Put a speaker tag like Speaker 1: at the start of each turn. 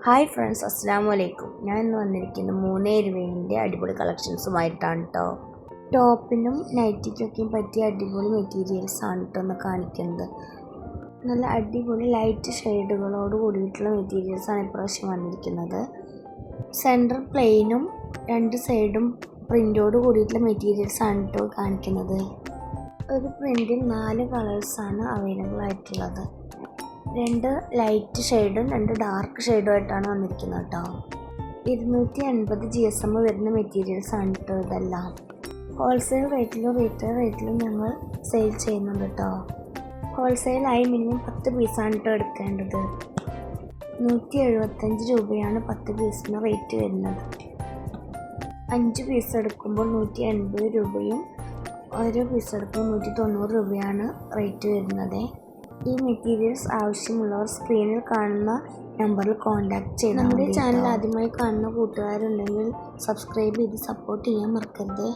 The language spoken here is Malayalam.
Speaker 1: ഹായ് ഫ്രണ്ട്സ്, അസ്സാം വലൈക്കും. ഞാൻ ഇന്ന് വന്നിരിക്കുന്നത് 3 അടിപൊളി കളക്ഷൻസുമായിട്ടാണ് കേട്ടോ. ടോപ്പിനും നൈറ്റിക്കൊക്കെയും പറ്റിയ അടിപൊളി മെറ്റീരിയൽസ് ആണ് കേട്ടോ ഒന്ന് കാണിക്കുന്നത്. നല്ല അടിപൊളി ലൈറ്റ് ഷെയ്ഡുകളോട് കൂടിയിട്ടുള്ള മെറ്റീരിയൽസാണ് ഇപ്രാവശ്യം വന്നിരിക്കുന്നത്. സെൻറ്റർ പ്ലെയിനും 2 സൈഡും പ്രിൻ്റോട് കൂടിയിട്ടുള്ള മെറ്റീരിയൽസാണ് കേട്ടോ കാണിക്കുന്നത്. ഒരു പ്രിൻറ്റിൽ 4 കളേഴ്സാണ് അവൈലബിൾ ആയിട്ടുള്ളത്. 2 ലൈറ്റ് ഷെയ്ഡും 2 ഡാർക്ക് ഷെയ്ഡും ആയിട്ടാണ് വന്നിരിക്കുന്നത് കേട്ടോ. 280 GSM വരുന്ന മെറ്റീരിയൽസ് ആണ് കേട്ടോ ഇതെല്ലാം. ഹോൾസെയിൽ റേറ്റിലും റീറ്റെയിൽ റേറ്റിലും ഞങ്ങൾ സെയിൽ ചെയ്യുന്നുണ്ട് കേട്ടോ. ഹോൾസെയിലായി മിനിമം 10 പീസാണ് കേട്ടോ എടുക്കേണ്ടത്. 175 രൂപയാണ് 10 പീസിന് റേറ്റ് വരുന്നത്. 5 പീസ് എടുക്കുമ്പോൾ 180 രൂപയും ഓരോ പീസ് എടുക്കുമ്പോൾ 190 രൂപയാണ് റേറ്റ് വരുന്നത്. ഈ മെറ്റീരിയൽസ് ആവശ്യമുള്ളവർ സ്ക്രീനിൽ കാണുന്ന നമ്പറിൽ കോൺടാക്റ്റ് ചെയ്യണം. നമ്മുടെ ചാനൽ ആദ്യമായി കാണുന്ന കൂട്ടുകാരുണ്ടെങ്കിൽ സബ്സ്ക്രൈബ് ചെയ്ത് സപ്പോർട്ട് ചെയ്യാൻ മറക്കരുത്.